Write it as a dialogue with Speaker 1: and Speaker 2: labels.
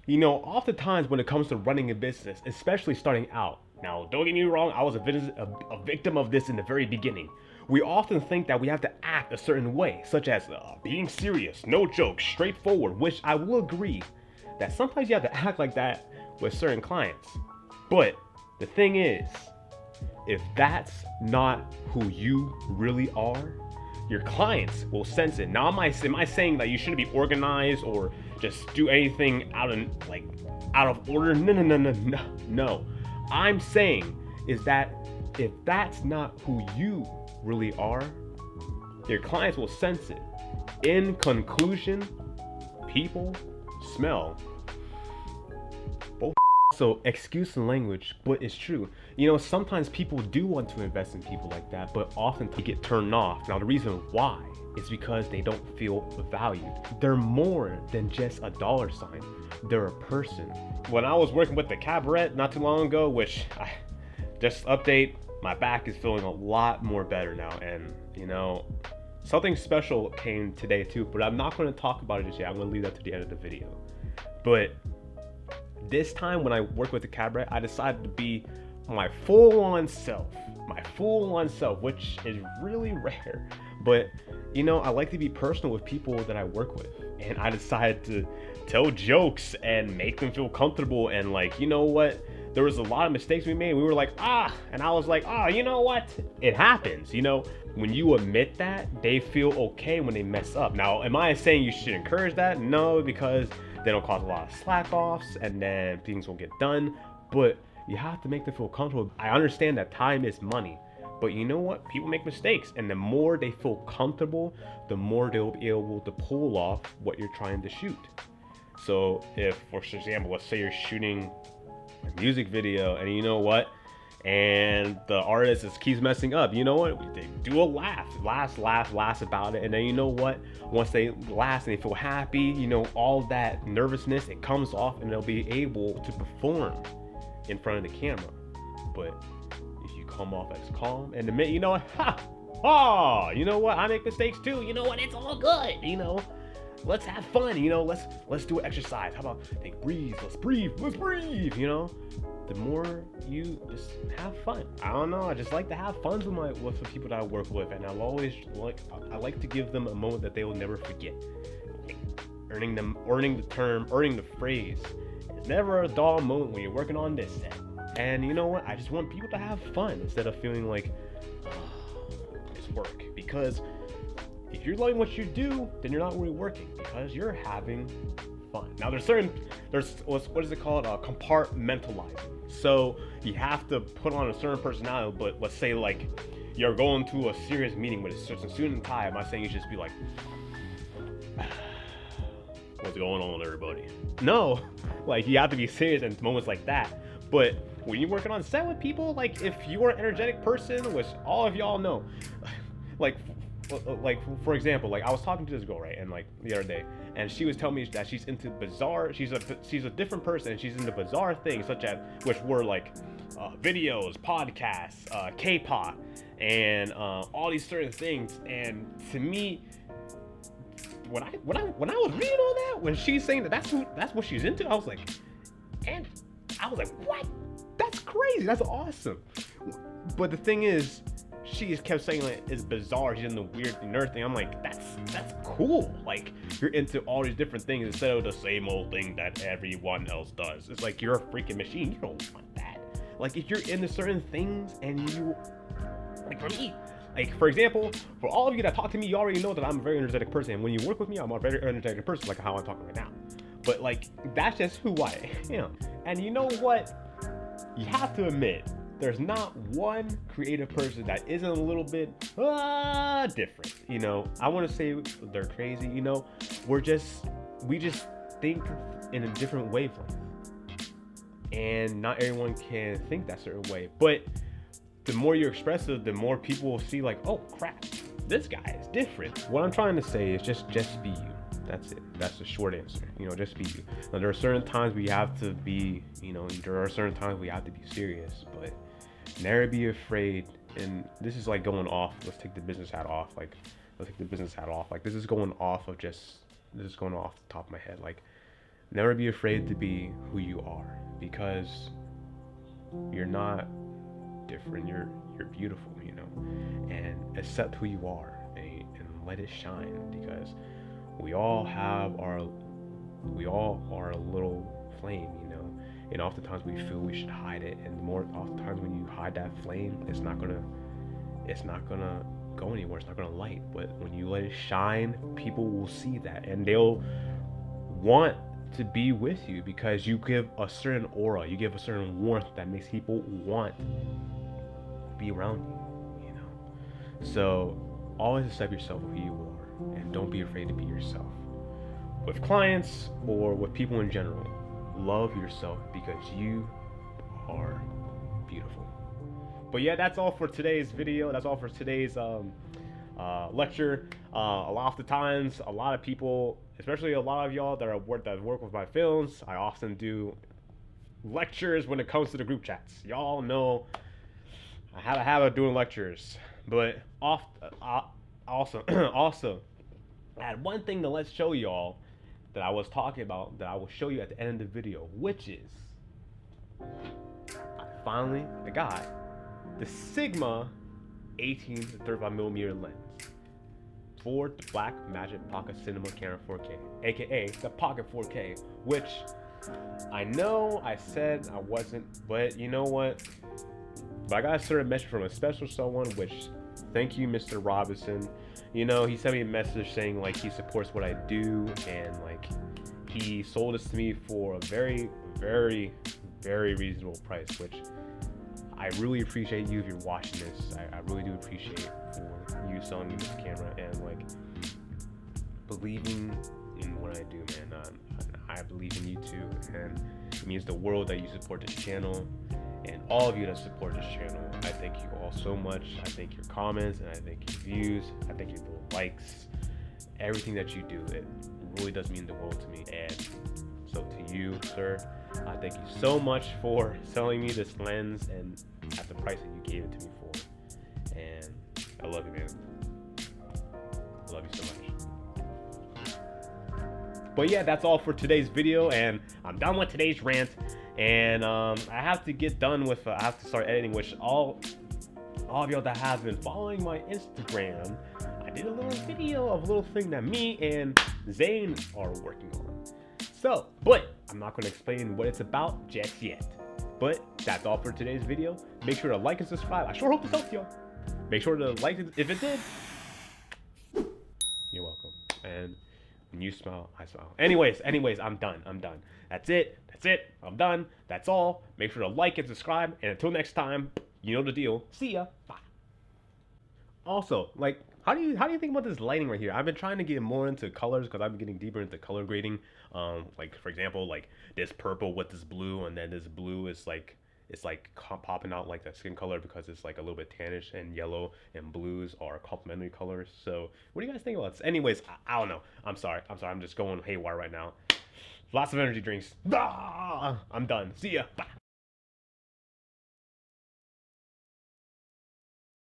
Speaker 1: Oftentimes when it comes to running a business, especially starting out, now don't get me wrong, I was a victim of this in the very beginning. We often think that we have to act a certain way, such as being serious, no jokes, straightforward, which I will agree that sometimes you have to act like that with certain clients. But the thing is, if that's not who you really are, your clients will sense it. Now, am I saying that you shouldn't be organized or just do anything out of order? No, no, no, no, no, no. I'm saying is that if that's not who you really are, your clients will sense it. In conclusion, people smell both. So excuse the language, but it's true. Sometimes people do want to invest in people like that, but often they get turned off. Now the reason why is because they don't feel valued. They're more than just a dollar sign. They're a person. When I was working with the cabaret not too long ago, which I just update, my back is feeling a lot more better now, and something special came today too, but I'm not going to talk about it just yet. I'm going to leave that to the end of the video. But this time when I work with the cabaret, I decided to be my full-on self, which is really rare. But I like to be personal with people that I work with, and I decided to tell jokes and make them feel comfortable. And what? There was a lot of mistakes we made. We were like, and I was like, you know what? It happens. When you admit that, they feel okay when they mess up. Now, am I saying you should encourage that? No, because then it'll cause a lot of slack offs and then things won't get done. But you have to make them feel comfortable. I understand that time is money, but you know what? People make mistakes, and the more they feel comfortable, the more they'll be able to pull off what you're trying to shoot. So if, for example, let's say you're shooting a music video, and and the artist just keeps messing up, they do a laugh about it, and then once they laugh and they feel happy, all that nervousness, it comes off, and they'll be able to perform in front of the camera. But if you come off as calm and admit, I make mistakes too, it's all good, let's have fun, let's do an exercise. How about let's breathe, the more you just have fun. I don't know, I just like to have fun with the people that I work with, and I like to give them a moment that they will never forget. Earning the phrase. It's never a dull moment when you're working on this set. And I just want people to have fun instead of feeling like it's work. Because if you're loving what you do, then you're not really working, because you're having fun. Now there's what is it called? Compartmentalizing. So you have to put on a certain personality, but let's say you're going to a serious meeting with a certain suit and tie. I'm not saying you just be like, what's going on, everybody? No, you have to be serious in moments like that. But when you're working on set with people, if you're an energetic person, which all of y'all know, for example, I was talking to this girl, right, and the other day, and she was telling me that she's into bizarre, she's a different person, and she's into bizarre things, such as, which were videos, podcasts, K-pop, and all these certain things. And to me, when I was reading all that, when she's saying that's what she's into, I was like, what? That's crazy. That's awesome. But the thing is, she just kept saying it's bizarre. She's into weird nerd thing. I'm like, that's cool. You're into all these different things instead of the same old thing that everyone else does. It's like you're a freaking machine. You don't want that. If you're into certain things and you, for me, for example, for all of you that talk to me, you already know that I'm a very energetic person. And when you work with me, I'm a very energetic person, like how I'm talking right now. But that's just who I am. And you know what? You have to admit, there's not one creative person that isn't a little bit different. I want to say they're crazy. We just think in a different wavelength, and not everyone can think that certain way. But the more you're expressive, the more people will see oh crap, this guy is different. What I'm trying to say is just be you. That's it. That's the short answer. Just be you. Now, there are certain times we have to be, there are certain times we have to be serious, but never be afraid. And this is going off. Let's take the business hat off. This is going off the top of my head. Never be afraid to be who you are, because you're not different. You're beautiful, you know. And accept who you are, and let it shine, because we all have our we all are a little flame, you know. And oftentimes we feel we should hide it, and more oftentimes when you hide that flame, it's not gonna go anywhere. It's not gonna light. But when you let it shine, people will see that, and they'll want to be with you, because you give a certain aura, you give a certain warmth that makes people want to be around you, you know. So always accept yourself for who you are, and don't be afraid to be yourself. With clients or with people in general, love yourself, because you are beautiful. But yeah, that's all for today's video. That's all for today's lecture. A lot of the times, a lot of people, especially a lot of y'all that work with my films, I often do lectures when it comes to the group chats. Y'all know I have a habit of doing lectures, but also also I had one thing to let's show y'all that I was talking about that I will show you at the end of the video, which is I got the Sigma 18 to 35mm lens for the Blackmagic Pocket Cinema Camera 4K, aka the Pocket 4K, which I know I said I wasn't, but you know what? But I got a certain message from a special someone, which thank you, Mr. Robinson. You know, he sent me a message saying like he supports what I do, and like he sold this to me for a very, very, very reasonable price, which I really appreciate you if you're watching this. I really do appreciate for you selling me this camera and like believing in what I do, man. I believe in you too, and it means the world that you support this channel, and all of you that support this channel. I thank you all so much. I thank your comments, and I thank your views. I thank your little likes. Everything that you do, it really does mean the world to me. And so to you, sir, I thank you so much for selling me this lens and at the price that you gave it to me for. And I love you, man. I love you so much. But yeah, that's all for today's video, and I'm done with today's rant. And I have to get done with, I have to start editing, which all of y'all that have been following my Instagram, I did a little video of a little thing that me and Zane are working on. So, but I'm not going to explain what it's about just yet. But that's all for today's video. Make sure to like and subscribe. I sure hope this helped y'all. Make sure to like it if it did. You're welcome. And when you smile, I smile. Anyways, I'm done. That's it. I'm done. That's all. Make sure to like and subscribe. And until next time, you know the deal. See ya. Bye. Also, like, how do you think about this lighting right here? I've been trying to get more into colors because I've been getting deeper into color grading. Like for example, like this purple with this blue, and then this blue is like popping out like that skin color because it's like a little bit tannish, and yellow and blues are complementary colors. So what do you guys think about this? Anyways, I don't know. I'm sorry. I'm just going haywire right now. Lots of energy drinks. I'm done. See ya. Bye.